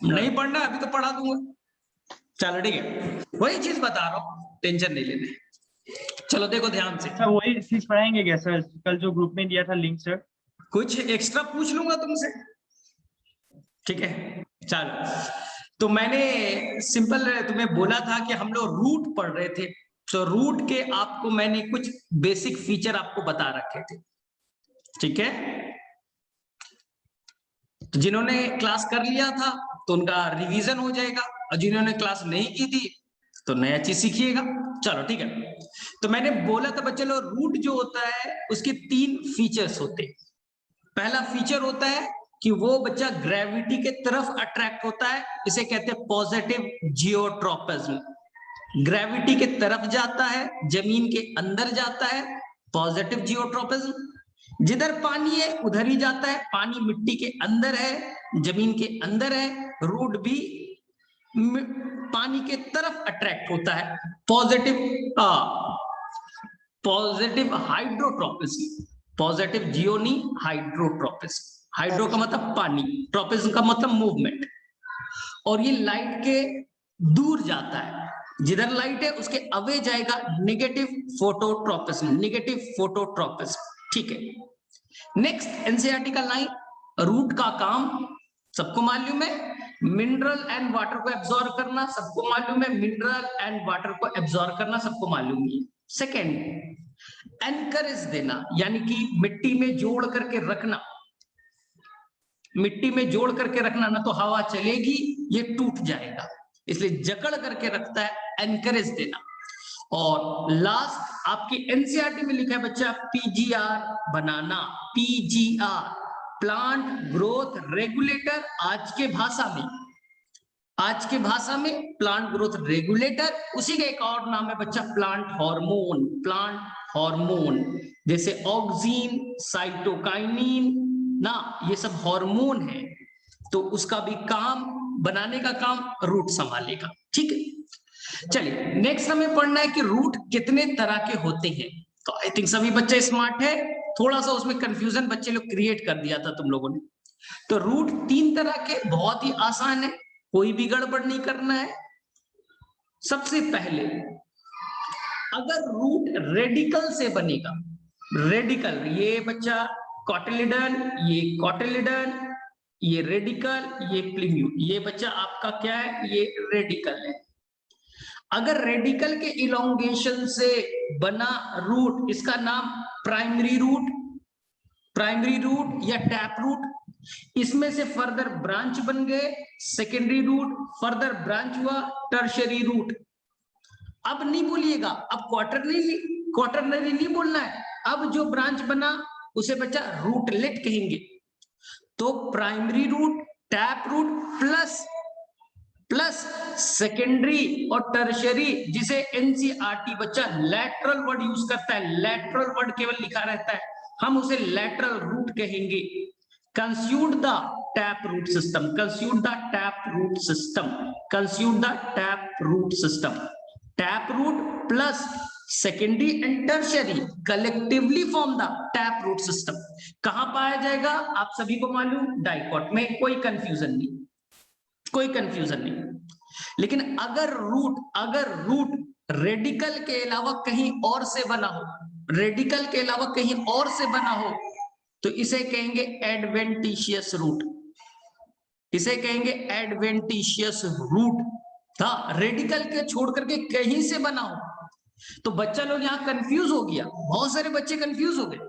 नहीं पढ़ना अभी तो पढ़ा दूंगा। चलो ठीक है, वही चीज बता रहा हूँ, टेंशन नहीं लेने। चलो देखो ध्यान से, सर वही चीज पढ़ाएंगे क्या सर, कल जो ग्रुप में दिया था लिंक सर? कुछ एक्स्ट्रा पूछ लूंगा तुमसे, ठीक है। चलो, तो मैंने सिंपल तुम्हें बोला था कि हम लोग रूट पढ़ रहे थे, तो रूट के आपको मैंने कुछ बेसिक फीचर आपको बता रखे थे, ठीक है। तो जिन्होंने क्लास कर लिया था तो उनका रिवीजन हो जाएगा, और जिन्होंने क्लास नहीं की थी तो नया चीज सीखिएगा। चलो ठीक है, तो मैंने बोला था बच्चे लोग, रूट जो होता है उसके 3 फीचर्स होते हैं। पहला फीचर होता है कि वो बच्चा ग्रेविटी के तरफ अट्रैक्ट होता है, इसे कहते हैं पॉजिटिव जियोट्रॉपिज्म। ग्रेविटी के तरफ जाता है, जमीन के अंदर जाता है, पॉजिटिव जियोट्रॉपिज्म। जिधर पानी है उधर ही जाता है, पानी मिट्टी के अंदर है, जमीन के अंदर है, रूट भी पानी के तरफ अट्रैक्ट होता है, positive hydrotropism. Positive Gionee hydrotropism, hydro का मतलब पानी, ट्रोपिज्म का मतलब मूवमेंट। और ये लाइट के दूर जाता है, जिधर लाइट है उसके अवे जाएगा नेगेटिव फोटोट्रोपिज्म, नेगेटिव फोटोट्रोपिज्म, ठीक है। नेक्स्ट एनसीईआरटी का लाइन, रूट का काम सबको मालूम है, मिनरल एंड वाटर को एब्जॉर्ब करना सबको मालूम है, मिनरल एंड वाटर को एब्जॉर्ब करना सबको मालूम है। सेकेंड, एनकरेज देना, यानी कि मिट्टी में जोड़ करके रखना, मिट्टी में जोड़ करके रखना, ना तो हवा चलेगी ये टूट जाएगा, इसलिए जकड़ करके रखता है, एनकरेज देना। और लास्ट आपकी एनसीईआरटी में लिखा है बच्चा, पीजीआर बनाना, पीजीआर, प्लांट ग्रोथ रेगुलेटर। आज के भाषा में प्लांट ग्रोथ रेगुलेटर, उसी का एक और नाम है बच्चा प्लांट हार्मोन। प्लांट हार्मोन जैसे ऑक्सीन, साइटोकाइनिन ना, ये सब हार्मोन है, तो उसका भी काम, बनाने का काम रूट संभालेगा, ठीक है। चलिए नेक्स्ट हमें पढ़ना है कि रूट कितने तरह के होते हैं। तो आई थिंक सभी बच्चे स्मार्ट है, थोड़ा सा उसमें कंफ्यूजन बच्चे लोग क्रिएट कर दिया था तुम लोगों ने। तो रूट 3 तरह के, बहुत ही आसान है, कोई भी गड़बड़ नहीं करना है। सबसे पहले, अगर रूट रेडिकल से बनेगा, रेडिकल, ये बच्चा कॉटिलिडन, ये कॉटिलिडन, ये रेडिकल, ये प्लिम्यूट, ये बच्चा आपका क्या है, ये रेडिकल है। अगर रेडिकल के इलोंगेशन से बना रूट, इसका नाम प्राइमरी रूट, प्राइमरी रूट या टैप रूट। इसमें से फर्दर ब्रांच बन गए, सेकेंडरी रूट, फर्दर ब्रांच हुआ टर्शियरी रूट। अब नहीं बोलिएगा, अब क्वार्टरनरी नहीं बोलना है, अब जो ब्रांच बना उसे बच्चा रूटलेट कहेंगे। तो primary root, tap root plus secondary और टर्शियरी, जिसे एनसीईआरटी बच्चा लैटरल वर्ड यूज करता है, लैटरल वर्ड केवल लिखा रहता है, हम उसे लैटरल रूट कहेंगे। कंस्यूड द टैप रूट सिस्टम, कंस्यूड द टैप रूट सिस्टम, कंस्यूड the tap root system. Tap root plus secondary and tertiary collectively form the tap root system. कहां पाया जाएगा आप सभी को मालूम, डाइकोट में, कोई कंफ्यूजन नहीं, कोई कंफ्यूजन नहीं। लेकिन अगर रूट रेडिकल के अलावा कहीं और से बना हो, रेडिकल के अलावा कहीं और से बना हो, तो इसे कहेंगे एडवेंटिशियस रूट, इसे कहेंगे एडवेंटिशियस रूट। हाँ, रेडिकल के छोड़ करके कहीं से बना हो। तो बच्चा लोग यहां कंफ्यूज हो गया, बहुत सारे बच्चे कंफ्यूज हो गए।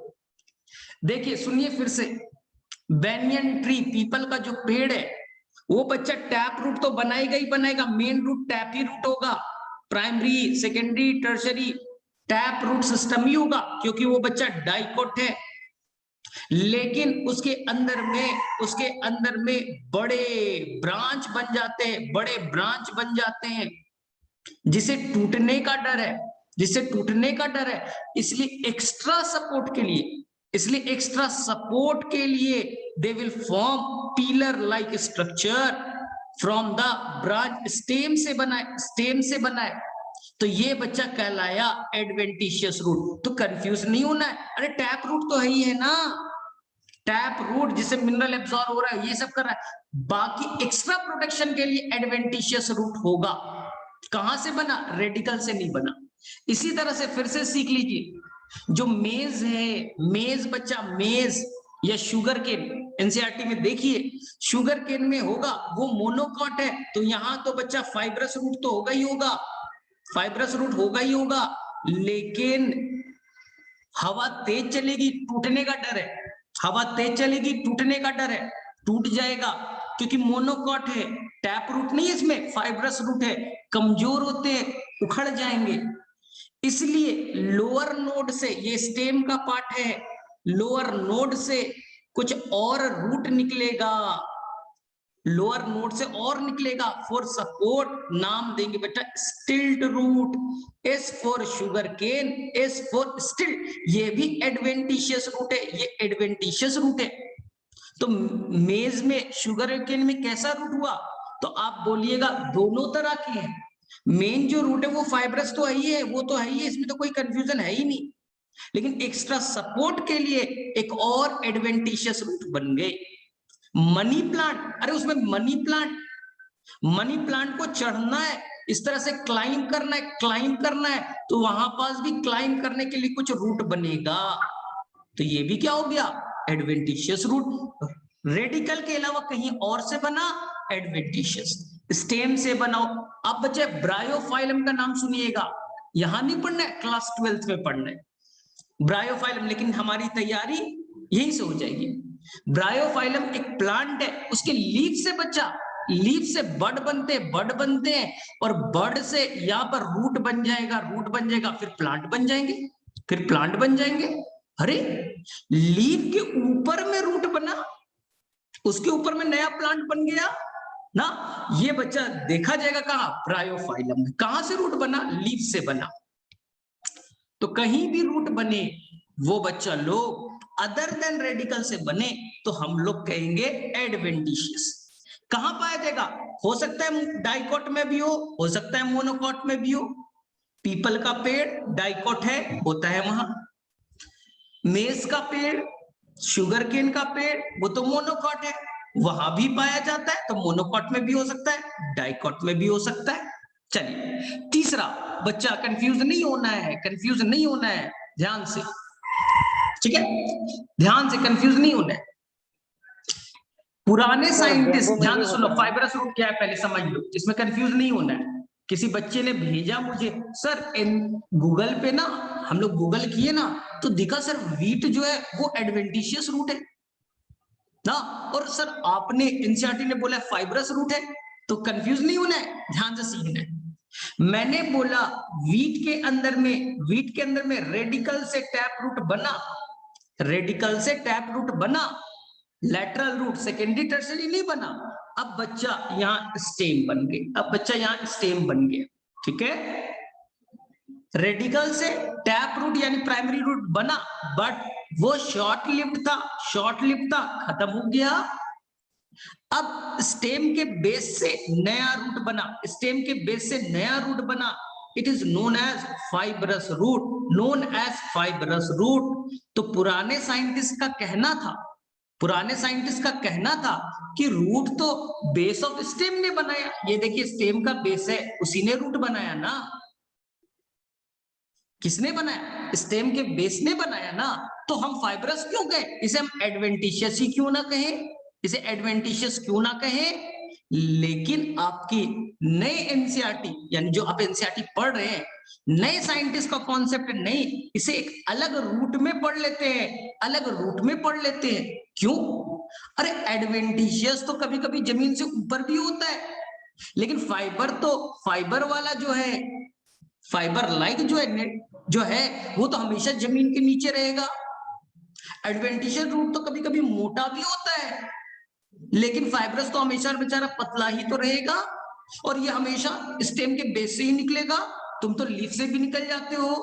देखिए सुनिए फिर से, बैनियन ट्री, पीपल का जो पेड़ है, वो बच्चा टैप रूट तो बनाएगा ही बनाएगा, मेन रूट टैप ही रूट होगा, primary secondary tertiary tap root system ही होगा, क्योंकि वो बच्चा डाइकोट है। लेकिन उसके अंदर में बड़े ब्रांच बन जाते हैं, बड़े ब्रांच बन जाते हैं, जिसे टूटने का डर है, जिसे टूटने का डर है। इसलिए एक्स्ट्रा सपोर्ट के लिए they will form pillar like structure from the branch, stem से बनाए। तो ये बच्चा कहलाया एडवेंटिशियस रूट। तो कंफ्यूज नहीं होना है, अरे टैप रूट तो है ही है ना, टैप रूट जिससे मिनरल एब्जॉर्ब हो रहा है, ये सब कर रहा है। बाकी एक्स्ट्रा प्रोटेक्शन के लिए एडवेंटिशियस रूट होगा। कहां से बना? रेडिकल से नहीं बना। इसी तरह से फिर से सीख लीजिए, जो मेज है, मेज बच्चा, मेज या शुगर केन, एनसीईआरटी में देखिए शुगर केन में होगा वो मोनोकॉट है, तो यहां तो बच्चा फाइब्रस रूट तो होगा ही होगा, फाइब्रस रूट होगा ही होगा, लेकिन हवा तेज चलेगी, टूटने का डर है। हवा तेज चलेगी, टूटने का डर है, टूट जाएगा, क्योंकि मोनोकॉट है, टैप रूट नहीं है, इसमें फाइब्रस रूट है, कमजोर होते हैं, उखड़ जाएंगे। इसलिए लोअर नोड से, ये स्टेम का पार्ट है, लोअर नोड से कुछ और रूट निकलेगा, लोअर नोड से और निकलेगा। फॉर सपोर्ट नाम देंगे बेटा stilt root, S for sugarcane, S for stilt, ये भी एडवेंटिशियस रूट है, ये एडवेंटिशियस रूट है। तो मेज में, शुगर केन में कैसा रूट हुआ? तो आप बोलिएगा दोनों तरह के हैं। मेन जो रूट है वो फाइब्रस तो है ही है, वो तो है ही है, इसमें तो कोई कंफ्यूजन है ही नहीं, लेकिन एक्स्ट्रा सपोर्ट के लिए एक और एडवेंटिशियस रूट बन गए। मनी प्लांट, अरे उसमें मनी प्लांट को चढ़ना है, इस तरह से क्लाइंब करना है, क्लाइंब करना है, तो वहां पास भी क्लाइंब करने के लिए कुछ रूट बनेगा, तो ये भी क्या हो गया? Adventitious root. रेडिकल के अलावा कहीं और से बना, एडवेंटिशियस। स्टेम से बनाओ। अब बच्चे ब्रायोफाइलम का नाम सुनिएगा, यहां नहीं पढ़ना है, क्लास 12th में पढ़ना है ब्रायोफाइलम, लेकिन हमारी तैयारी यहीं से हो जाएगी। ब्रायोफाइलम एक प्लांट है, उसके लीफ से बच्चा, लीफ से बड बनते हैं, और बड से यहाँ पर रूट बन जाएगा, रूट बन जाएगा, फिर प्लांट बन जाएंगे, फिर प्लांट बन जाएंगे। अरे लीफ के ऊपर में रूट बना, उसके ऊपर में नया प्लांट बन गया ना, ये बच्चा देखा जाएगा कहाँ? ब्रायोफाइलम में। कहां से रूट बना? लीफ से बना। तो कहीं भी रूट बने वो बच्चा लोग अदर देन रेडिकल से बने तो हम लोग कहेंगे एडवेंटिशियस। कहां पाया जाएगा? हो सकता है डाइकॉट में भी हो सकता है मोनोकॉट में भी हो। पीपल का पेड़ डाइकॉट है, होता है वहां। मेज का पेड़, शुगर केन का पेड़, वो तो मोनोकॉट है, वहां भी पाया जाता है, तो मोनोकॉट में भी हो सकता है, डाइकॉट में भी हो सकता है। चलिए तीसरा, बच्चा कंफ्यूज नहीं होना है, कंफ्यूज नहीं होना है, ध्यान से, ठीक है, ध्यान से, कंफ्यूज नहीं होना है। पुराने साइंटिस्ट, ध्यान से सुनो, फाइब्रस रूट क्या है पहले समझ लो, इसमें कंफ्यूज नहीं होना है। किसी बच्चे ने भेजा मुझे, सर गूगल पे ना, हम लोग गूगल किए ना, तो दिखा सर वीट जो है वो एडवेंटिशियस रूट है ना, और सर आपने एनसीईआरटी ने बोला फाइब्रस रूट है, तो कंफ्यूज नहीं होना है, ध्यान से सीखना है। मैंने बोला वीट के अंदर में रेडिकल से टैप रूट बना, रेडिकल से टैप रूट बना, लेटरल रूट सेकेंडरी टर्सरी नहीं बना। अब बच्चा यहाँ स्टेम बन गए, अब बच्चा यहाँ स्टेम बन गया, ठीक है। रेडिकल से टैप रूट यानी प्राइमरी रूट बना, बट वो शॉर्ट लिव्ड था, खत्म हो गया। अब स्टेम के बेस से नया रूट बना, स्टेम के बेस से नया रूट बना, it is known as fibrous root, known as fibrous root. तो पुराने साइंटिस्ट का कहना था कि रूट तो बेस ऑफ स्टेम ने बनाया, ये देखिए स्टेम का बेस है, उसी ने रूट बनाया ना। किसने बनाया? स्टेम के बेस ने बनाया ना, तो हम फाइब्रस क्यों कहें? इसे हम एडवेंटिशियस ही क्यों ना कहें, इसे एडवेंटिशियस क्यों ना कहें। लेकिन आपकी नए एनसीईआरटी, यानी जो आप एनसीईआरटी पढ़ रहे हैं, नए साइंटिस्ट का कॉन्सेप्ट नहीं, इसे एक अलग रूट में पढ़ लेते हैं, अलग रूट में पढ़ लेते हैं। क्यों? अरे एडवेंटिशियस तो कभी कभी जमीन से ऊपर भी होता है, लेकिन फाइबर वाला जो है, फाइबर लाइक जो है वो तो हमेशा जमीन के नीचे रहेगा। एडवेंटिशियस रूट तो कभी कभी मोटा भी होता है, लेकिन फाइब्रस तो हमेशा बेचारा पतला ही तो रहेगा, और ये हमेशा स्टेम के बेस से ही निकलेगा। तुम तो लीफ से भी निकल जाते हो,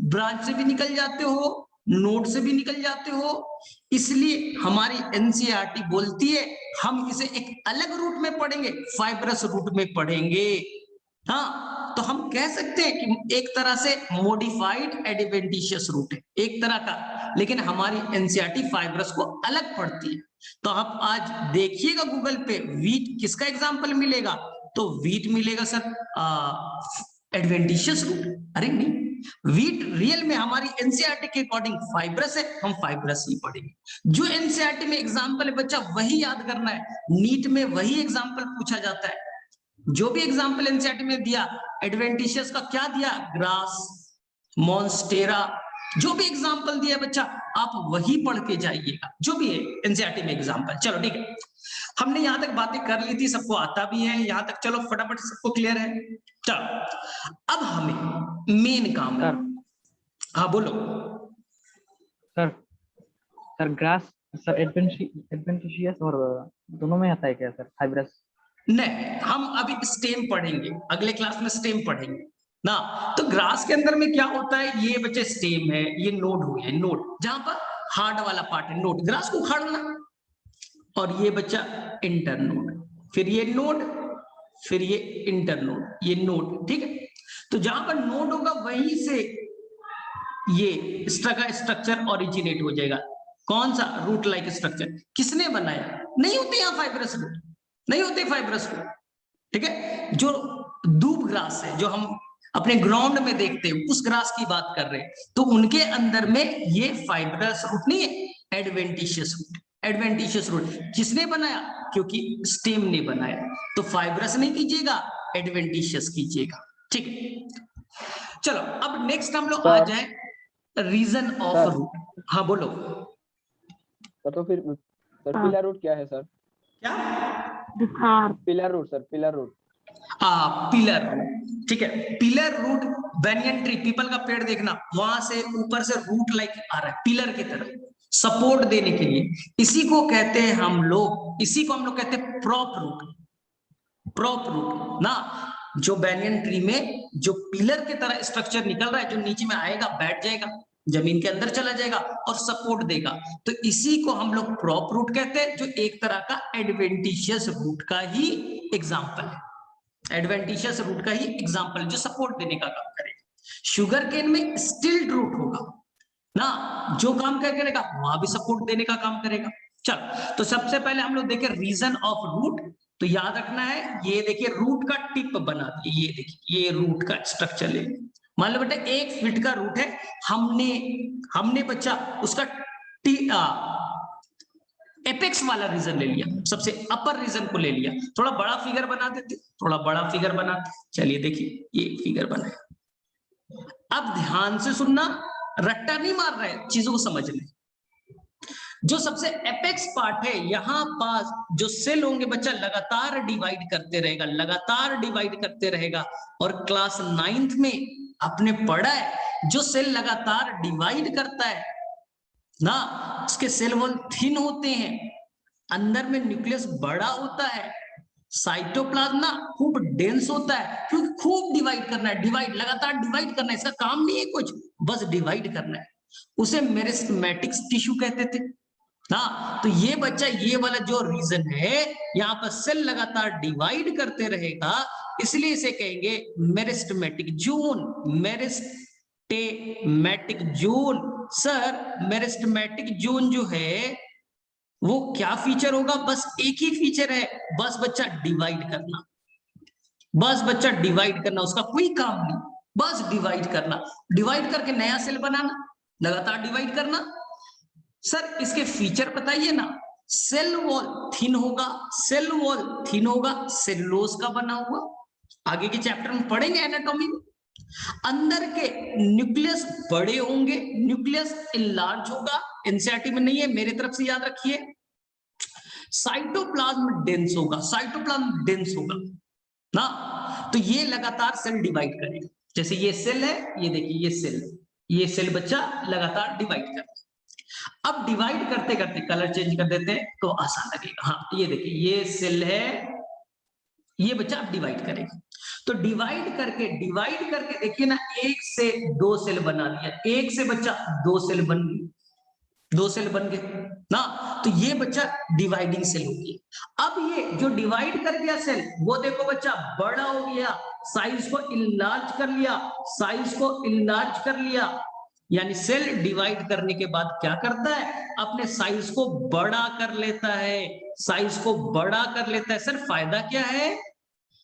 ब्रांच से भी निकल जाते हो, नोड से भी निकल जाते हो। इसलिए हमारी एनसीईआरटी बोलती है हम इसे एक अलग रूट में पढ़ेंगे, फाइब्रस रूट में पढ़ेंगे। हाँ, तो हम कह सकते हैं कि एक तरह से मॉडिफाइड एडवेंटिशियस रूट है एक तरह का, लेकिन हमारी एनसीईआरटी फाइब्रस को अलग पढ़ती है। तो आप आज देखिएगा गूगल पे वीट किसका एग्जाम्पल मिलेगा, तो वीट मिलेगा सर एडवेंटिशियस रूट। अरे नहीं, वीट रियल में हमारी एनसीईआरटी के अकॉर्डिंग फाइब्रस है, हम फाइब्रस ही पढ़ेंगे। जो एनसीईआरटी में एग्जाम्पल है बच्चा वही याद करना है, नीट में वही एग्जाम्पल पूछा जाता है। जो भी एग्जाम्पल एनसीईआरटी में दिया एडवेंटिशियस का क्या दिया, ग्रास, मॉन्स्टेरा, जो भी एग्जाम्पल दिया बच्चा आप वही पढ़ के जाइएगा, जो भी है एनसीईआरटी में एग्जाम्पल। चलो ठीक है, हमने यहाँ तक बातें कर ली थी, सबको आता भी है यहाँ तक, चलो फटाफट सबको क्लियर है। चलो अब हमें मेन काम है। हाँ बोलो sir. Sir grass sir adventitious और दोनों में आता है क्या सर फाइब्रस? नहीं, हम अभी स्टेम पढ़ेंगे, अगले क्लास में स्टेम पढ़ेंगे ना। तो ग्रास के अंदर में क्या होता है, ये बच्चे स्टेम है, ये नोड हो गया, नोड जहां पर हार्ड वाला पार्ट है, नोड ग्रास को उखाड़ना, और ये बच्चा इंटर नोड, फिर ये नोड, फिर ये इंटर नोड, ये नोड, ठीक है। तो जहां पर नोड होगा वहीं से ये स्ट्रक्चर ओरिजिनेट हो जाएगा। कौन सा, रूट लाइक स्ट्रक्चर। किसने बनाया, नहीं होते यहाँ फाइब्रस रूट, नहीं होते फाइब्रस रूट, ठीक है। जो दूब ग्रास है जो हम अपने ग्राउंड में देखते हैं उस ग्रास की बात कर रहे हैं, तो उनके अंदर में ये फाइब्रस रूट नहीं है, एडवेंटिशियस रूट। एडवेंटिशियस रूट किसने बनाया, क्योंकि स्टेम ने बनाया, तो फाइब्रस नहीं कीजिएगा, एडवेंटिशियस कीजिएगा, ठीक है। चलो अब नेक्स्ट हम लोग आ जाए रीजन ऑफ रूट। हाँ बोलो सर। तो फिर सर पिलर रूट क्या है सर? क्या, pillar root sir, pillar root. Pillar, ठीक है। पिलर रूट, बैनियन ट्री, पीपल का पेड़ देखना, वहां से ऊपर से रूट लाइक आ रहा है पिलर की तरह, सपोर्ट देने के लिए। इसी को कहते हैं हम लोग, इसी को हम लोग कहते हैं प्रॉप रूट। प्रॉप रूट ना, जो बैनियन ट्री में जो पिलर की तरह स्ट्रक्चर निकल रहा है, जो नीचे में आएगा बैठ जाएगा, जमीन के अंदर चला जाएगा और सपोर्ट देगा, तो इसी को हम लोग प्रॉप रूट कहते हैं, जो एक तरह का एडवेंटिशियस रूट का ही एग्जाम्पल है। एडवेंटिशियस रूट का ही एग्जाम्पल, जो सपोर्ट देने का काम करेगा। शुगर केन में स्टिल्ट रूट होगा ना, जो काम क्या करेगा, वहां भी सपोर्ट देने का काम करेगा। चल, तो सबसे पहले हम लोग देखें रीजन ऑफ रूट। तो याद रखना है, ये देखिए रूट का टिप बना दिए, ये देखिए ये रूट का स्ट्रक्चर ले, मान लो बेटा 1 फीट का रूट है, हमने बच्चा उसका एपेक्स वाला रीजन ले लिया, सबसे अपर रीजन को ले लिया। थोड़ा बड़ा फिगर बना देते, थोड़ा बड़ा फिगर बनाते, चलिए देखिए ये फिगर बनाया। अब ध्यान से सुनना, रट्टा नहीं मार रहे, चीजों को समझ ले। जो सबसे एपेक्स पार्ट है, यहां पास जो सेल होंगे बच्चा लगातार डिवाइड करते रहेगा, लगातार डिवाइड करते रहेगा। और क्लास 9th में आपने पढ़ा है, जो सेल लगातार डिवाइड करता है ना, उसके सेल वॉल थिन होते हैं, अंदर में न्यूक्लियस बड़ा होता है, साइटोप्लाज्म ना खूब डेंस होता है, क्योंकि खूब डिवाइड करना है, डिवाइड लगातार डिवाइड करना है, इसका काम नहीं है कुछ, बस डिवाइड करना है। उसे मेरिस्टेमेटिक टिश्यू कहते थे ना। तो ये बच्चा, ये वाला जो रीजन है, यहाँ पर सेल लगातार डिवाइड करते रहेगा, इसलिए इसे कहेंगे meristematic zone. Meristematic zone. Sir meristematic zone जो है वो क्या फीचर होगा, बस एक ही फीचर है, बस बच्चा डिवाइड करना, बस बच्चा डिवाइड करना, उसका कोई काम नहीं, बस डिवाइड करना, डिवाइड करके नया सेल बनाना, लगातार डिवाइड करना। सर इसके फीचर बताइए ना, सेल वॉल थिन होगा, सेल वॉल थिन होगा, सेलुलोज का बना हुआ, आगे के चैप्टर में पढ़ेंगे एनाटॉमी में। अंदर के न्यूक्लियस बड़े होंगे, न्यूक्लियस इनलार्ज होगा, एनसीईआरटी में नहीं है, मेरे तरफ से याद रखिए। साइटोप्लाज्म डेंस होगा, साइटोप्लाज्म डेंस होगा ना, तो ये लगातार सेल डिवाइड करेगा। जैसे ये सेल है, ये देखिए ये सेल बच्चा लगातार डिवाइड करता है। अब डिवाइड करते करते कलर चेंज कर देते हैं तो आसान लगेगा। हाँ ये देखिए ये सेल है, ये बच्चा अब डिवाइड करेगा, तो डिवाइड करके देखिए ना, 1 से 2 सेल बना दिया, 1 से बच्चा 2 सेल बन गए, 2 सेल बन गए ना, तो ये बच्चा डिवाइडिंग सेल होगी। अब ये जो डिवाइड कर गया सेल, वो देखो बच्चा बड़ा हो गया, साइज को इनलार्ज कर लिया, साइज को इनलार्ज कर लिया, यानी सेल डिवाइड करने के बाद क्या करता है, अपने साइज को बड़ा कर लेता है, साइज को बड़ा कर लेता है। सर फायदा क्या है,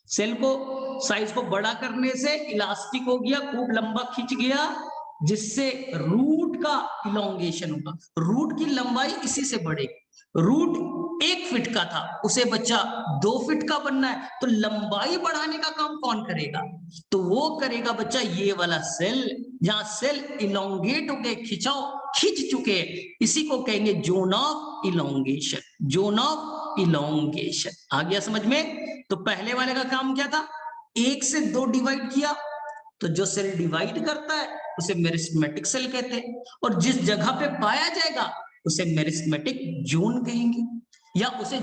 सेल को साइज को बड़ा करने से इलास्टिक हो गया, खूब लंबा खिंच गया, जिससे रूट का इलोंगेशन होगा, रूट की लंबाई इसी से बढ़ेगी। रूट 1 फीट का था, उसे बच्चा 2 फीट का बनना है, तो लंबाई बढ़ाने का काम कौन करेगा, तो वो करेगा बच्चा ये वाला सेल, जहां सेल इलोंगेट हो गए, खिंच चुके, इसी को कहेंगे zone of elongation, zone of elongation. आ गया समझ में? तो पहले वाले का काम क्या था, 1 से 2 डिवाइड किया, तो जो सेल डिवाइड करता है उसे मेरिस्टेमेटिक सेल कहते हैं, और जिस जगह पे पाया जाएगा उसे मेरिस्टेमेटिक जोन कहेंगे, या उसे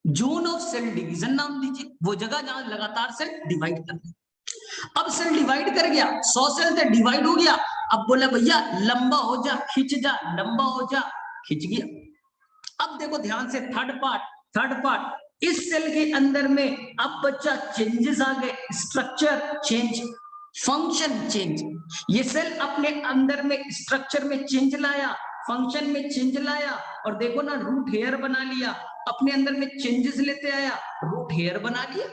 जोन ऑफ सेल डिवीजन नाम दीजिए, वो जगह जहां लगातार सेल डिवाइड कर रहे। अब सेल डिवाइड कर गया, 100 सेल से डिवाइड हो गया, अब बोला भैया लंबा हो जा, खिंच जा, लंबा हो जा, खिंच गया। अब देखो ध्यान से, थर्ड पार्ट, इस सेल के अंदर में अब बच्चा चेंजेस आ गए, स्ट्रक्चर चेंज, फंक्शन चेंज। ये सेल अपने अंदर में स्ट्रक्चर में चेंज लाया, फंक्शन में चेंज लाया, और देखो ना रूट हेयर बना लिया, अपने अंदर में चेंजेस लेते आया, रूट हेयर बना लिया।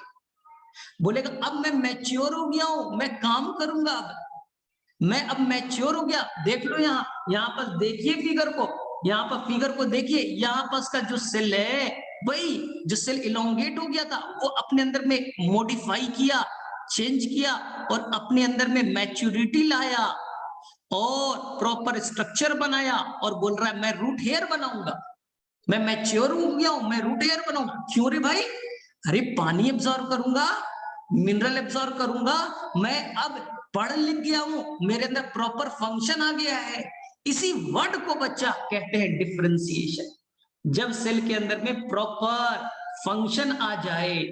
बोलेगा अब मैं मैच्योर हो गया हूं, मैं काम करूंगा, मैं अब मैच्योर हो गया। देख लो यहाँ पर देखिए फिगर को, यहाँ पर फिगर को देखिए, यहाँ पर का जो सेल है, भाई जो सेल इलोंगेट हो गया था वो अपने अंदर में मॉडिफाई किया, चेंज किया, और अपने अंदर में मैच्योरिटी लाया और प्रॉपर स्ट्रक्चर बनाया, और बोल रहा है मैं रूट हेयर बनाऊंगा, मैं मैच्योर हो गया हूं, मैं रूट हेयर बनाऊंगा। क्यों रे भाई, अरे पानी एब्जॉर्ब करूंगा, मिनरल एब्जॉर्ब करूंगा, मैं अब पढ़ लिख गया हूं, मेरे अंदर प्रॉपर फंक्शन आ गया है। इसी वर्ड को बच्चा कहते हैं डिफरेंशिएशन। जब सेल के अंदर में प्रॉपर फंक्शन आ जाए,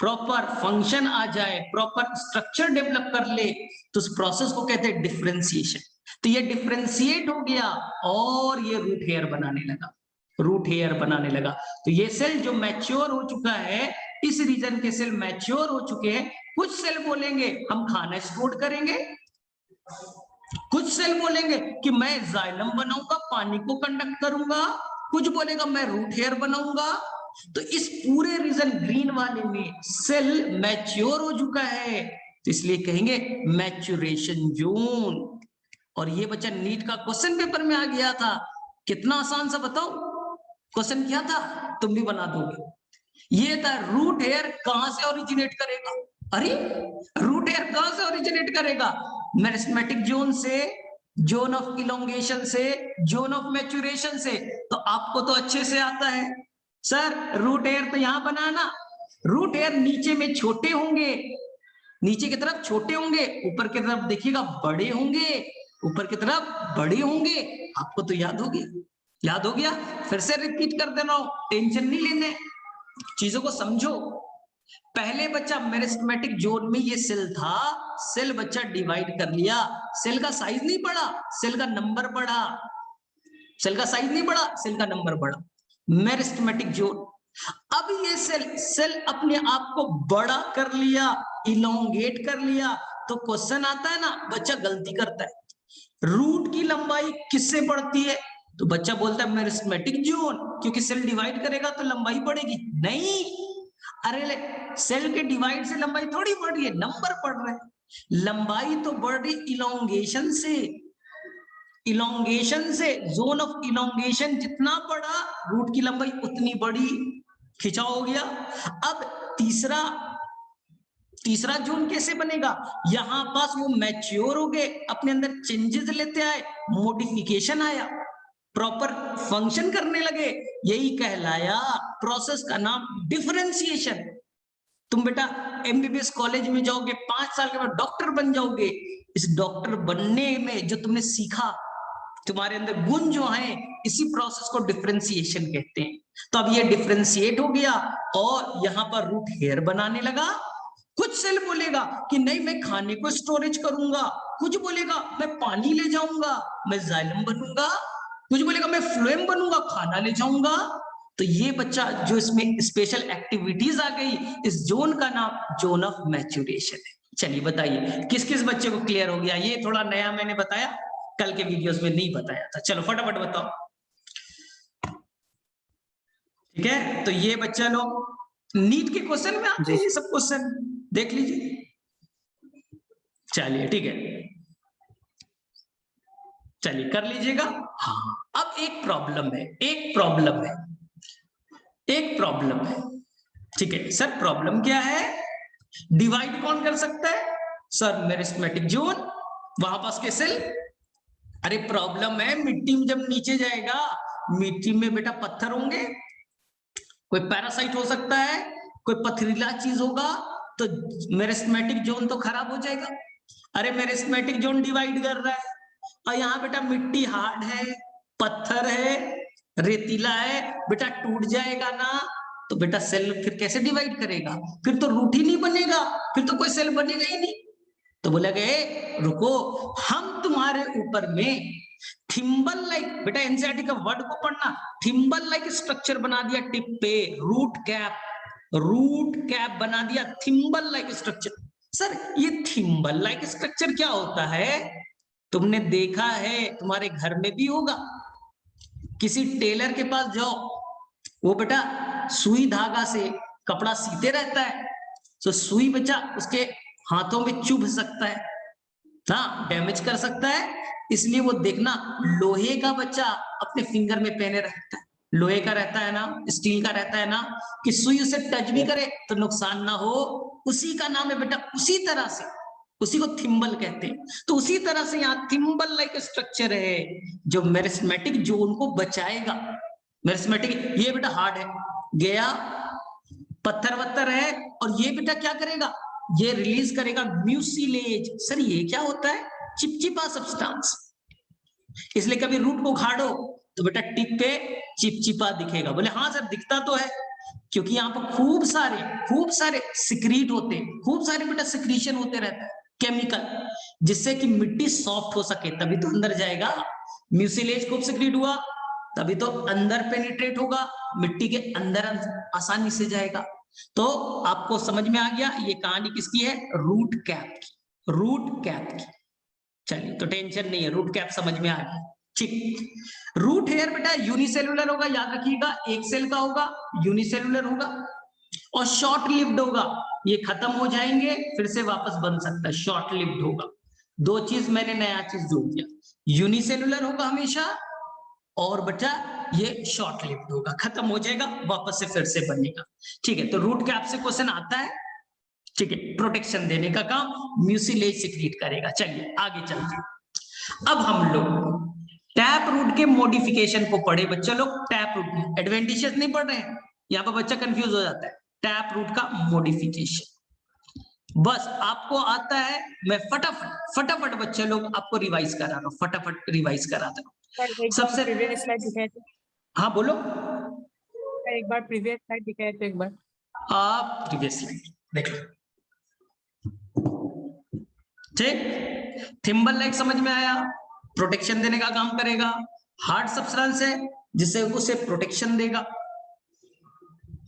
प्रॉपर फंक्शन आ जाए, प्रॉपर स्ट्रक्चर डेवलप कर ले, तो उस प्रोसेस को कहते हैं डिफरेंशिएशन। तो ये डिफरेंशिएट हो गया और ये रूट हेयर बनाने लगा, रूट हेयर बनाने लगा। तो ये सेल जो मैच्योर हो चुका है, इस रीजन के सेल मैच्योर हो चुके हैं। कुछ सेल बोलेंगे हम खाना स्टोर करेंगे, कुछ सेल बोलेंगे कि मैं जाइलम बनाऊंगा, पानी को कंडक्ट करूंगा, कुछ बोलेगा मैं रूट हेयर बनाऊंगा। तो इस पूरे रीजन ग्रीन वाले में सेल मैच्योर हो चुका है, तो इसलिए कहेंगे मैच्योरेशन जोन। और ये बच्चा नीट का क्वेश्चन पेपर में आ गया था, कितना आसान सा बताओ, क्वेश्चन क्या था, तुम भी बना दोगे। ये था रूट हेयर कहां से ओरिजिनेट करेगा, अरे रूट हेयर कहां से ओरिजिनेट करेगा, मेरिस्टेमेटिक जोन से, जोन ऑफ इलोंगेशन से, जोन ऑफ मैच्योरेशन से। तो आपको तो अच्छे से आता है सर, रूट हेयर तो यहां बनाना, रूट हेयर नीचे में छोटे होंगे, नीचे की तरफ छोटे होंगे, ऊपर की तरफ देखिएगा बड़े होंगे, ऊपर की तरफ बड़े होंगे। आपको तो याद होगी, याद हो गया, फिर से रिपीट कर देना, टेंशन नहीं लेने, चीजों को समझो। पहले बच्चा मेरिस्टेमेटिक जोन में ये सेल था, सेल बच्चा डिवाइड कर लिया, सेल का साइज नहीं बढ़ा, सेल का नंबर बढ़ा, सेल का साइज नहीं बढ़ा, सेल का नंबर बढ़ा, मेरिस्टेमेटिक जोन। अब ये सेल अपने आप को बड़ा कर लिया, इलोंगेट कर लिया, तो क्वेश्चन आता है ना, बच्चा गलती करता है, रूट की लंबाई किससे बढ़ती है, तो बच्चा बोलता है मेरिस्टेमेटिक जोन, क्योंकि सेल डिवाइड करेगा तो लंबाई बढ़ेगी। नहीं, अरे सेल के डिवाइड से लंबाई थोड़ी बढ़ रही है, नंबर बढ़ रहा है, लंबाई तो बढ़ रही इलोंगेशन से, इलोंगेशन से। जोन ऑफ इलोंगेशन जितना बड़ा, रूट की लंबाई उतनी बड़ी, खिंचाव हो गया। अब तीसरा जोन कैसे बनेगा, यहां पास वो मैच्योर हो गए, अपने अंदर चेंजेस लेते आए, मॉडिफिकेशन आया, प्रॉपर फंक्शन करने लगे, यही कहलाया प्रोसेस का नाम डिफरेंशिएशन। तुम बेटा एमबीबीएस कॉलेज में जाओगे, 5 साल के बाद डॉक्टर बन जाओगे, इस डॉक्टर बनने में जो तुमने सीखा, तुम्हारे अंदर गुण जो है, इसी प्रोसेस को डिफरेंशिएशन कहते हैं। तो अब ये डिफरेंशिएट हो गया और यहां पर रूट हेयर बनाने लगा। कुछ सेल बोलेगा कि नहीं मैं खाने को स्टोरेज करूंगा, कुछ बोलेगा मैं पानी ले जाऊंगा, मैं जाइलम बनूंगा, कुछ बोलेगा मैं फ्लोएम बनूंगा, खाना ले जाऊंगा। तो ये बच्चा जो इसमें स्पेशल एक्टिविटीज आ गई, इस जोन का नाम जोन ऑफ मैच्योरेशन है। चलिए बताइए किस किस बच्चे को क्लियर हो गया? ये थोड़ा नया मैंने बताया, कल के वीडियोस में नहीं बताया था। चलो फटाफट बताओ। ठीक है, तो ये बच्चा लोग नीट के क्वेश्चन में आते हैं ये सब क्वेश्चन, देख लीजिए। चलिए ठीक है, चलिए कर लीजिएगा। हाँ, अब एक प्रॉब्लम है, एक प्रॉब्लम है, एक प्रॉब्लम है। ठीक है सर, प्रॉब्लम क्या है? डिवाइड कौन कर सकता है? सर मेरिस्टेमेटिक जोन, वहां पास के सेल। अरे प्रॉब्लम है, मिट्टी में जब नीचे जाएगा, मिट्टी में बेटा पत्थर होंगे, कोई पैरासाइट हो सकता है, कोई पथरीला चीज होगा, तो मेरिस्टेमेटिक जोन तो खराब हो जाएगा। अरे मेरिस्टेमेटिक जोन डिवाइड कर रहा है, और यहाँ बेटा मिट्टी हार्ड है, पत्थर है, रेतीला है, बेटा टूट जाएगा ना, तो बेटा सेल फिर कैसे डिवाइड करेगा? फिर तो रूट ही नहीं बनेगा, फिर तो कोई सेल बनेगा ही नहीं। तो बोला गया रुको, हम तुम्हारे ऊपर में थिम्बल लाइक, बेटा एनसीईआरटी का वर्ड को पढ़ना, थिम्बल लाइक स्ट्रक्चर बना दिया टिप पे, रूट कैप बना दिया, थिम्बल लाइक स्ट्रक्चर। सर ये थिम्बल लाइक स्ट्रक्चर क्या होता है? तुमने देखा है, तुम्हारे घर में भी होगा, किसी टेलर के पास जाओ, वो बेटा सुई धागा से कपड़ा सीते रहता है, तो सुई बच्चा उसके हाथों में चुभ सकता है, हाँ डैमेज कर सकता है, इसलिए वो देखना लोहे का बच्चा अपने फिंगर में पहने रहता है, लोहे का रहता है ना, स्टील का रहता है ना, कि सुई उसे टच भी करे तो नुकसान ना हो, उसी का नाम है बेटा, उसी तरह से उसी को थिम्बल कहते हैं। तो उसी तरह से यहाँ थिम्बल लाइक स्ट्रक्चर है जो मेरिस्टेमेटिक जोन को बचाएगा। मेरिस्टेमेटिक, ये बेटा हार्ड है, गया पत्थर वत्थर है, और ये बेटा क्या करेगा? ये रिलीज करेगा म्यूसिलेज। सर ये क्या होता है? चिपचिपा सब्सटेंस, इसलिए कभी रूट को उखाड़ो तो बेटा टिप पे चिपचिपा दिखेगा। बोले हाँ सर दिखता तो है, क्योंकि यहाँ पर खूब सारे सिक्रीट होते हैं, खूब सारे बेटा सिक्रीशन होते रहता है केमिकल, जिससे कि मिट्टी सॉफ्ट हो सके, तभी तो अंदर जाएगा। म्यूसिलेज खूब सिक्रीट हुआ तभी तो अंदर पेनिट्रेट होगा, मिट्टी के अंदर आसानी से जाएगा। तो आपको समझ में आ गया ये कहानी किसकी है? रूट कैप की, रूट कैप की। चलिए तो टेंशन नहीं है, रूट कैप समझ में आ गया। ठीक, रूट हेयर बेटा यूनिसेलुलर होगा, याद रखिएगा, एक सेल का होगा, यूनिसेलुलर होगा, और शॉर्ट लिव्ड होगा, ये खत्म हो जाएंगे फिर से वापस बन सकता है, शॉर्ट लिव्ड होगा। दो चीज मैंने नया चीज जोड़ दिया, यूनिसेलुलर होगा हमेशा, और बेटा ये शॉर्ट लिव्ड होगा, खत्म हो जाएगा वापस से फिर से बनेगा। ठीक है, तो रूट कैप से क्वेश्चन आता है। ठीक है, प्रोटेक्शन देने का काम म्यूसिलेज सिक्रीट करेगा। चलिए आगे चलते हैं। अब हम लोग टैप रूट के मॉडिफिकेशन को पढ़े बच्चे लोग। टैप रूट एडवेंटिशियस नहीं पढ़ रहे हैं, यहाँ पर बच्चा कंफ्यूज हो जाता है। टैप रूट का मॉडिफिकेशन बस आपको आता है, मैं फटाफट बच्चे लोग आपको रिवाइज करा रहा हूँ, फटाफट रिवाइज कराता हूँ। सबसे प्रीवियस स्लाइड दिखाए थे, हाँ बोलो, एक बार प्रीवियस स्लाइड दिखाए थे, एक बार आप प्रीवियस स्लाइड देख लो। ठीक, थिम्बल लाइक समझ में आया, प्रोटेक्शन देने का काम करेगा, हार्ड सब्सटेंस है जिससे उसे प्रोटेक्शन देगा,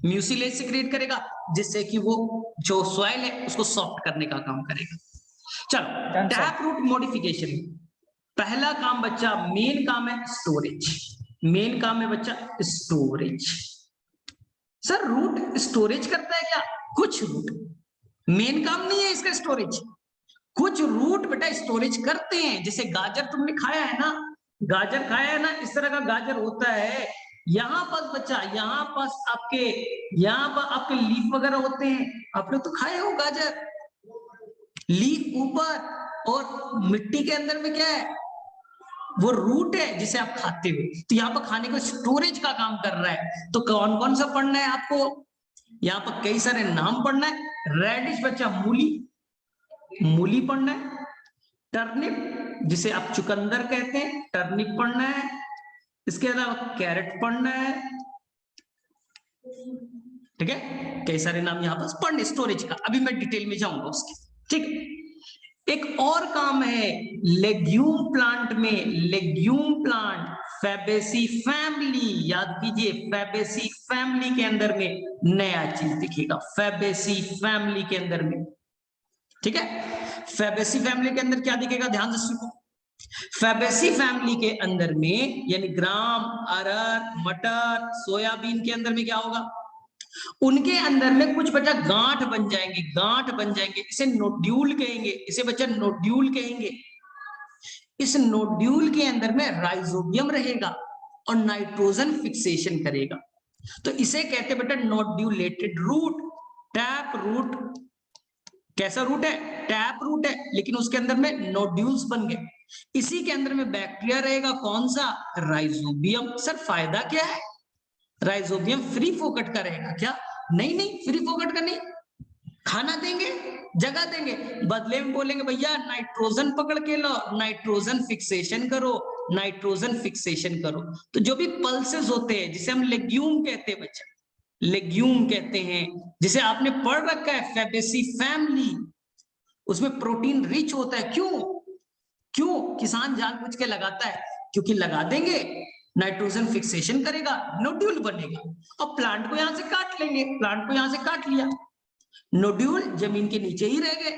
म्यूसिलेज सिक्रीट करेगा जिससे कि वो जो सॉइल है उसको सॉफ्ट करने का काम करेगा। चलो टैप रूट मॉडिफिकेशन, पहला काम बच्चा, मेन काम है स्टोरेज, मेन काम है बच्चा स्टोरेज। सर रूट स्टोरेज करता है क्या? कुछ रूट, मेन काम नहीं है इसका स्टोरेज, कुछ रूट बेटा स्टोरेज करते हैं। जैसे गाजर तुमने खाया है ना, गाजर खाया है ना, इस तरह का गाजर होता है, यहाँ पर बच्चा, यहाँ पर आपके लीफ वगैरह होते हैं, आप लोग तो खाए हो गाजर, लीफ ऊपर और मिट्टी के अंदर में क्या है? वो रूट है जिसे आप खाते हो। तो यहाँ पर खाने को स्टोरेज का काम कर रहा है। तो कौन कौन सा पढ़ना है आपको? यहाँ पर कई सारे नाम पढ़ना है। रेडिश बच्चा मूली पढ़ना है, टर्निप जिसे आप चुकंदर कहते हैं, टर्निप पढ़ना है, इसके अलावा कैरेट पढ़ना है। ठीक है, कई सारे नाम यहाँ पर पढ़ने स्टोरेज का, अभी मैं डिटेल में जाऊंगा उसके। ठीक है, एक और काम है लेग्यूम प्लांट में, लेग्यूम प्लांट फैबेसी फैमिली, याद कीजिए फैबेसी फैमिली के अंदर में नया चीज दिखेगा, फैबेसी फैमिली के अंदर में, ठीक है। फैबेसी फैमिली के अंदर क्या दिखेगा, ध्यान से सुनो। फैबेसी फैमिली के अंदर में यानी ग्राम, अरहर, मटर, सोयाबीन के अंदर में क्या होगा, उनके अंदर में कुछ बच्चा गांठ बन जाएंगे, गांठ बन जाएंगे, इसे नोड्यूल कहेंगे, इसे बच्चा नोड्यूल कहेंगे। इस नोड्यूल के अंदर में राइजोबियम रहेगा और नाइट्रोजन फिक्सेशन करेगा, तो इसे कहते हैं बेटा नोड्यूलेटेड रूट, टैप रूट। कैसा रूट है, टैप रूट है, लेकिन उसके अंदर में नोड्यूल्स बन गए। इसी के अंदर में बैक्टीरिया रहेगा, कौन सा, राइजोबियम। सर फायदा क्या है, राइजोबियम फ्री फोकट का रहेगा क्या, नहीं नहीं फ्री फोकट का नहीं, खाना देंगे, जगह देंगे, बदले में बोलेंगे भैया नाइट्रोजन पकड़ के लो, नाइट्रोजन फिक्सेशन करो, नाइट्रोजन फिक्सेशन करो। तो जो भी पल्सेस होते हैं जिसे हम लेग्यूम कहते हैं बच्चा, लेग्यूम कहते हैं, जिसे आपने पढ़ रखा है फैबेसी फैमिली, उसमें प्रोटीन रिच होता है। क्यों क्यों किसान जानबूझ के लगाता है, क्योंकि लगा देंगे नाइट्रोजन फिक्सेशन करेगा, नोड्यूल बनेगा, और प्लांट को यहां से काट लेंगे, प्लांट को यहां से काट लिया, नोड्यूल जमीन के नीचे ही रह गए,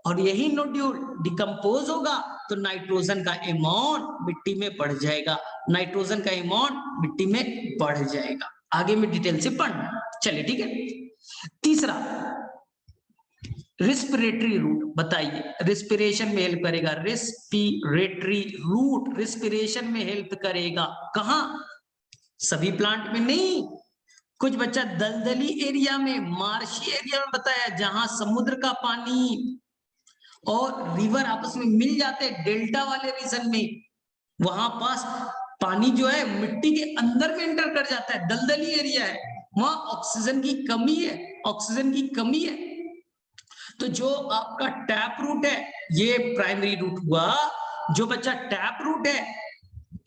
और यही नोड्यूल डिकम्पोज होगा तो नाइट्रोजन का अमाउंट मिट्टी में बढ़ जाएगा, नाइट्रोजन का अमाउंट मिट्टी में बढ़ जाएगा। आगे में डिटेल से पढ़ना, चलिए ठीक है। तीसरा रिस्पिरेटरी रूट, बताइए रिस्पिरेशन में हेल्प करेगा, रिस्पिरेटरी रूट रिस्पिरेशन में हेल्प करेगा, कहां, सभी प्लांट में नहीं, कुछ बच्चा दलदली एरिया में, मार्शी एरिया में बताया, जहां समुद्र का पानी और रिवर आपस में मिल जाते हैं, डेल्टा वाले रीजन में, वहां पास पानी जो है मिट्टी के अंदर में एंटर कर जाता है, दलदली एरिया है, वहां ऑक्सीजन की कमी है, ऑक्सीजन की कमी है। तो जो आपका टैप रूट है ये प्राइमरी रूट हुआ, जो बच्चा टैप रूट है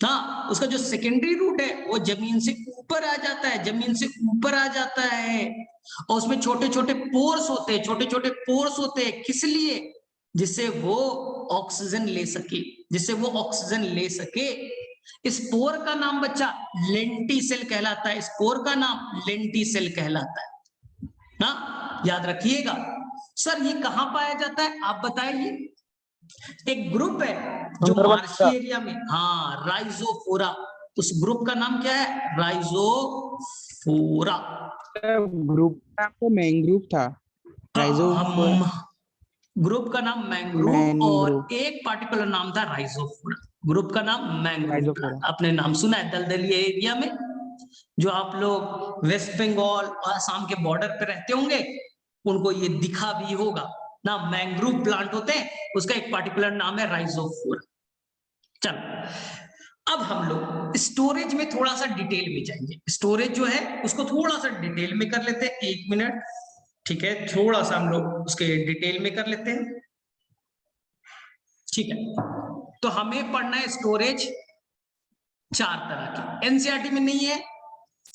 हाँ, उसका जो सेकेंडरी रूट है वो जमीन से ऊपर आ जाता है, जमीन से ऊपर आ जाता है, और उसमें छोटे छोटे पोर्स होते हैं, छोटे छोटे पोर्स होते हैं, किस लिए, जिससे वो ऑक्सीजन ले सके, जिससे वो ऑक्सीजन ले सके। इस पोर का नाम बच्चा लेंटिसेल कहलाता है, इस पोर का नाम लेंटिसेल कहलाता है ना, याद रखिएगा। सर ये कहां पाया जाता है आप बताइए, एक ग्रुप है जो मार्शी एरिया में, हाँ राइजोफोरा, उस ग्रुप का नाम क्या है, राइजोफोरा। ग्रुप तो मैंग्रोव था, राइजोफोरा ग्रुप का नाम मैंग्रोव और एक पार्टिकुलर नाम था राइजोफोरा, ग्रुप का नाम मैंग्रोव। आपने नाम सुना है दलदली एरिया में, जो आप लोग वेस्ट बंगाल और असम के बॉर्डर पे रहते होंगे उनको ये दिखा भी होगा ना, मैंग्रोव प्लांट होते हैं, उसका एक पार्टिकुलर नाम है राइजोफोरा। चलो अब हम लोग स्टोरेज में थोड़ा सा डिटेल में जाएंगे, स्टोरेज जो है उसको थोड़ा सा डिटेल में कर लेते हैं, 1 मिनट, ठीक है, थोड़ा सा हम लोग उसके डिटेल में कर लेते हैं, ठीक है। तो हमें पढ़ना है स्टोरेज 4 तरह की, एनसीईआरटी में नहीं है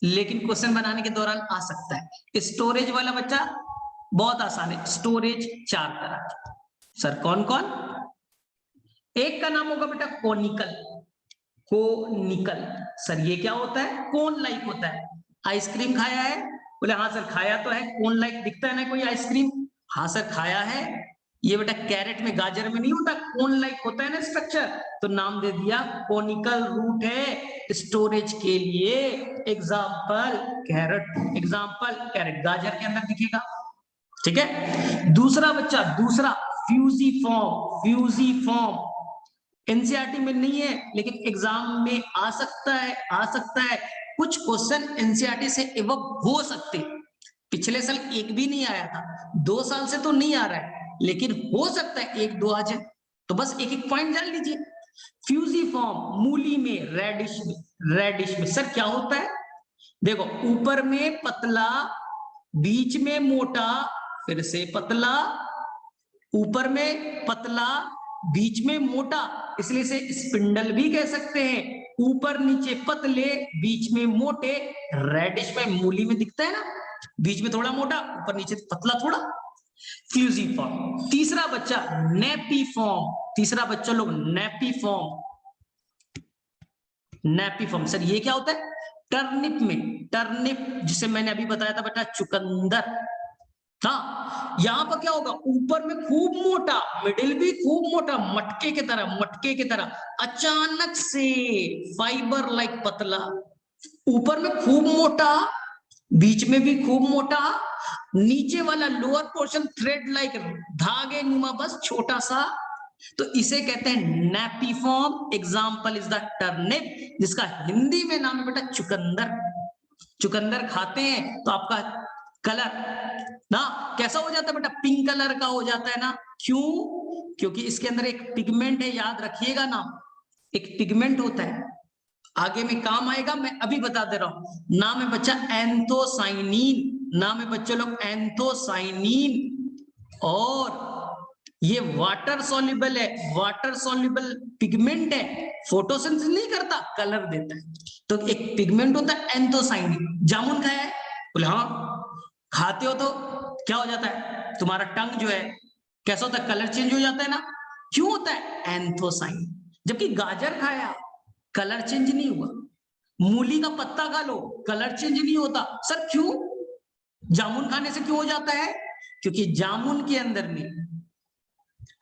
लेकिन क्वेश्चन बनाने के दौरान आ सकता है। स्टोरेज वाला बच्चा बहुत आसान है, स्टोरेज 4 तरह की। सर कौन कौन, एक का नाम होगा बेटा कोनिकल, कोनिकल, सर ये क्या होता है, कोन लाइक होता है। आइसक्रीम खाया है, बोले हाँ सर खाया तो है, कोन लाइक दिखता है ना कोई आइसक्रीम, हाँ सर खाया है। ये बेटा कैरेट में गाजर में नहीं होता, कोन लाइक होता है ना स्ट्रक्चर, तो नाम दे दिया कोनिकल रूट है स्टोरेज के लिए। एग्जाम्पल कैरेट, एग्जाम्पल कैरेट गाजर के अंदर दिखेगा, ठीक है। दूसरा बच्चा, दूसरा फ्यूजिफॉर्म, फ्यूजिफॉर्म एनसीईआरटी में नहीं है लेकिन एग्जाम में आ सकता है, आ सकता है, कुछ क्वेश्चन एनसीईआरटी से एवं हो सकते, पिछले साल एक भी नहीं आया था, 2 साल से तो नहीं आ रहा है लेकिन हो सकता है 1-2 आ जाए, तो बस एक एक पॉइंट जान लीजिए। फ्यूजिफॉर्म मूली में, रेडिश में, रेडिश में सर क्या होता है, देखो ऊपर में पतला, बीच में मोटा, फिर से पतला, ऊपर में पतला, बीच में मोटा, इसलिए इसे स्पिंडल भी कह सकते हैं, ऊपर नीचे पतले, बीच में मोटे। रेडिश में मूली में दिखता है ना, बीच में थोड़ा मोटा, ऊपर नीचे पतला थोड़ा, फ्यूजिफॉर्म। तीसरा बच्चा नेपीफॉर्म, तीसरा बच्चा लोग नेपीफॉर्म, नेपिफॉर्म। सर ये क्या होता है? टर्निप में, टर्निप जिसे मैंने अभी बताया था बेटा चुकंदर। हाँ, यहाँ पर क्या होगा, ऊपर में खूब मोटा, मिडिल भी खूब मोटा, मटके की तरह, मटके की तरह, अचानक से फाइबर लाइक पतला, ऊपर में खूब मोटा, बीच में भी खूब मोटा, नीचे वाला लोअर पोर्शन थ्रेड लाइक धागे नुमा बस छोटा सा, तो इसे कहते हैं नेपिफॉर्म। एग्जाम्पल इज द टर्निप, जिसका हिंदी में नाम है बेटा चुकंदर। चुकंदर खाते हैं तो आपका कलर ना कैसा हो जाता है बेटा? पिंक कलर का हो जाता है ना। क्यों? क्योंकि इसके अंदर एक पिगमेंट है, याद रखिएगा ना, एक पिगमेंट होता है, आगे में काम आएगा, मैं अभी बता दे रहा हूं। नाम है बच्चा एंथोसाइनिन, नाम है बच्चों लोग एंथोसाइनिन। और ये वाटर सॉल्युबल है, वाटर सॉल्युबल पिगमेंट है, फोटोसिंथेसिस नहीं करता, कलर देता है। तो एक पिगमेंट होता है एंथोसाइनिन। जामुन खाया है? बोले हाँ। खाते हो तो क्या हो जाता है? तुम्हारा टंग जो है कैसा होता है? कलर चेंज हो जाता है ना। क्यों होता है? एंथोसाइन। जबकि गाजर खाया, कलर चेंज नहीं हुआ। मूली का पत्ता खा लो, कलर चेंज नहीं होता। सर क्यों? जामुन खाने से क्यों हो जाता है? क्योंकि जामुन के अंदर में,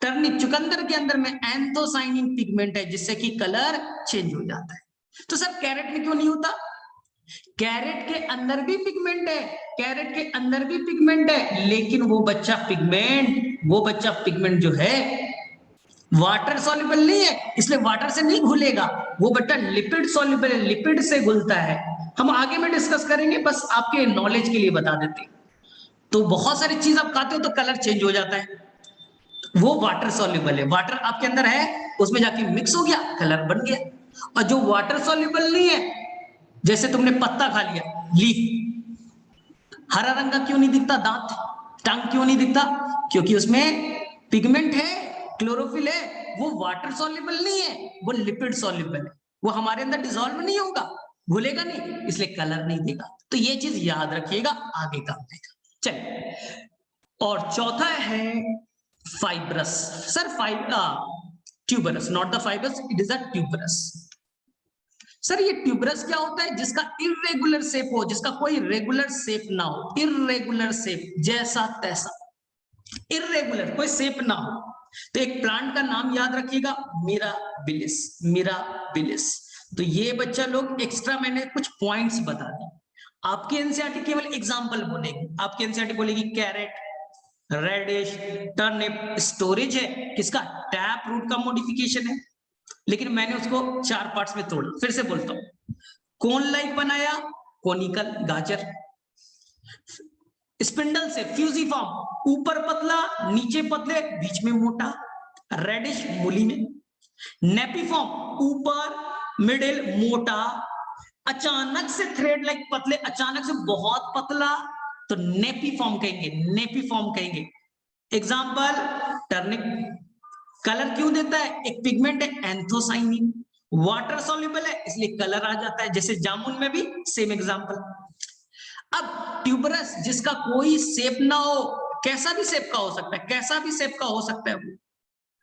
टर्निप चुकंदर के अंदर में एंथोसाइनिन पिगमेंट है, जिससे कि कलर चेंज हो जाता है। तो सर कैरेट में क्यों नहीं होता? कैरेट के अंदर भी पिगमेंट है, कैरेट के अंदर भी पिगमेंट है, लेकिन वो बच्चा पिगमेंट जो है वाटर सॉल्युबल नहीं है, इसलिए वाटर से नहीं घुलेगा। वो बेटा लिपिड सॉल्युबल है, लिपिड से घुलता है। हम आगे में डिस्कस करेंगे, बस आपके नॉलेज के लिए बता देते हैं। तो बहुत सारी चीज आप खाते हो तो कलर चेंज हो जाता है, वो वाटर सॉल्युबल है। वाटर आपके अंदर है, उसमें जाके मिक्स हो गया, कलर बन गया। और जो वाटर सॉल्युबल नहीं है, जैसे तुमने पत्ता खा लिया, लीफ, हरा रंग का क्यों नहीं दिखता? दांत, टंग क्यों नहीं दिखता? क्योंकि उसमें पिगमेंट है, क्लोरोफिल है, वो वाटर सॉल्युबल नहीं है, वो लिपिड सॉल्युबल है। वो हमारे अंदर डिसॉल्व नहीं होगा, घुलेगा नहीं, इसलिए कलर नहीं देगा। तो ये चीज याद रखिएगा, आगे काम देगा। चलिए, और चौथा है fibrous. Sir tuberous, not the fibrous, it is a tuberous. Sir ये ट्यूबरस क्या होता है? जिसका इरेगुलर शेप हो, जिसका कोई रेगुलर शेप ना हो, इरेगुलर शेप, जैसा तैसा, इरेगुलर, कोई शेप ना हो। तो एक प्लांट का नाम याद रखिएगा, मिराबिलिस, मिराबिलिस। तो ये बच्चा लोग एक्स्ट्रा मैंने कुछ पॉइंट्स बता दी। आपकी एनसीईआरटी केवल एग्जांपल बोलेगी, आपकी एनसीईआरटी बोलेगी कैरेट, रेडिश, टर्निप स्टोरेज है किसका? टैप रूट का मॉडिफिकेशन है। लेकिन मैंने उसको 4 पार्ट्स में तोड़ा। फिर से बोलता हूं, कोन लाइक बनाया, कोनिकल गाजर, स्पिंडल से फ्यूजिफॉर्म, ऊपर पतला नीचे पतले बीच में मोटा, रेडिश मूली में, नेपिफॉर्म ऊपर मिडिल मोटा, अचानक से थ्रेड लाइक पतले, अचानक से बहुत पतला, तो नेपिफॉर्म कहेंगे, नेपिफॉर्म कहेंगे। Example turnip. कलर क्यों देता है? एक पिगमेंट है एंथोसाइनिन, वाटर सॉल्युबल है इसलिए कलर आ जाता है, जैसे जामुन में भी सेम एग्जाम्पल। अब ट्यूबरस जिसका कोई शेप ना हो, कैसा भी शेप का हो सकता है, कैसा भी शेप का हो सकता है वो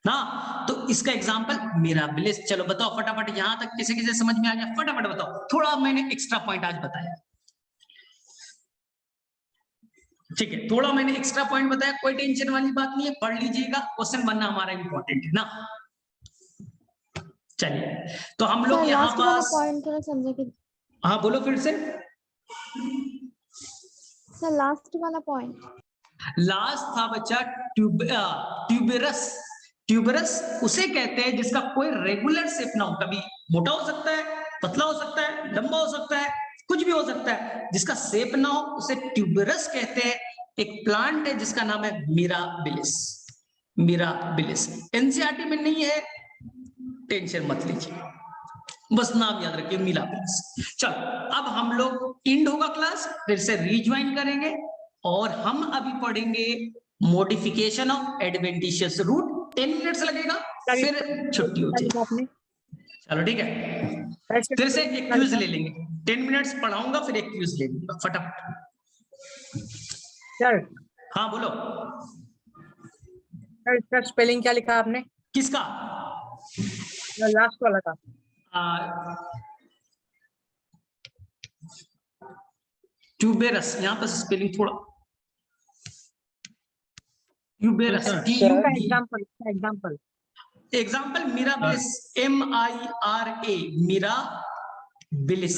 ना, तो इसका एग्जांपल मिराबिलिस। चलो बताओ फटाफट, यहां तक किसी किसी समझ में आ गया? फटाफट बताओ, थोड़ा मैंने एक्स्ट्रा पॉइंट आज बताया, ठीक है, थोड़ा मैंने एक्स्ट्रा पॉइंट बताया, कोई टेंशन वाली बात नहीं है, पढ़ लीजिएगा, क्वेश्चन बनना हमारा इंपॉर्टेंट है ना। चलिए, तो हम लोग यहाँ लास्ट वाला पास, पॉइंट थोड़ा समझे कि हाँ बोलो फिर से। सर लास्ट वाला पॉइंट लास्ट था बच्चा ट्यूबरस। ट्यूबरस उसे कहते हैं जिसका कोई रेगुलर शेप ना हो, कभी मोटा हो सकता है, पतला हो सकता है, लंबा हो सकता है, कुछ भी हो सकता है, जिसका शेप ना हो उसे ट्यूबरस कहते हैं। एक प्लांट है जिसका नाम है मिराबिलिस, मिराबिलिस। एनसीईआरटी में नहीं है, टेंशन मत लीजिए, बस नाम याद रखिए मिराबिलिस। चलो, अब हम लोग इंड होगा क्लास, फिर से रिज्वाइन करेंगे और हम अभी पढ़ेंगे modification of adventitious root. 10 minutes लगेगा, फिर छुट्टी हो जाएगी। आपने चलो ठीक है, फिर से एक क्विज ले लेंगे, 10 मिनट्स पढ़ाऊंगा, फिर एक क्विज ले लूंगा फटाफट। सर, हाँ बोलो। सर इसका स्पेलिंग क्या लिखा आपने? किसका? लास्ट वाला का। ट्यूबेरस, यहाँ पर स्पेलिंग थोड़ा tuberous, sir, example example example mirabilis, MIRA, mirabilis.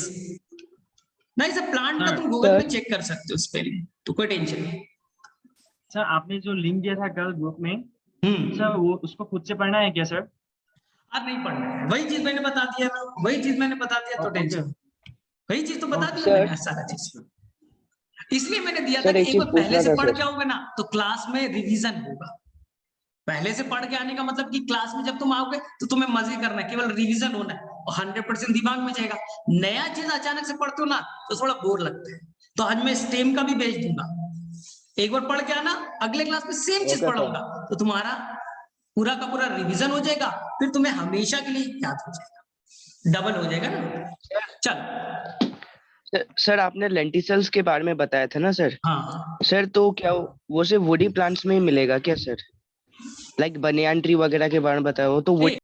नहीं सर, प्लांट का तुम गूगल सर। में चेक कर सकते हो स्पेलिंग, तो कोई टेंशन नहीं। सर आपने जो लिंक दिया था गर्ल ग्रुप में, हम्म, सर वो उसको खुद से पढ़ना है क्या सर? अब नहीं पढ़ना है, वही चीज मैंने बता दिया ना, वही चीज मैंने बता दिया, तो ओके। टेंशन, वही चीज तो बता दिया सर। मैंने, सारा चीज। इसलिए मैंने दिया था सर, कि एक एक चीज बार पहले पूछना से था पढ़ सर। के आओगे ना तो क्लास में रिवीजन होगा। पहले से पढ़ के आने का मतलब कि क्लास में जब तुम आओगे तो तुम्हें मजे करना है, केवल रिवीजन होना है और 100% दिमाग में जाएगा। नया चीज अचानक से पढ़ते हो ना तो थोड़ा बोर लगता है। तो आज मैं स्टेम का भी भेज दूंगा, एक बार पढ़ के आना, अगले क्लास में सेम चीज ओके सर। पढ़ाऊंगा, तो तुम्हारा पूरा का पूरा रिवीजन हो जाएगा, फिर तुम्हें हमेशा के लिए याद हो जाएगा, डबल हो जाएगा ना। चल, सर आपने लेंटिसल्स के बारे में बताया था ना सर? हाँ सर तो क्या वो सिर्फ वुडी प्लांट्स में ही मिलेगा क्या सर? लाइक बनियान ट्री वगैरह के बारे में बताया, वो तो wood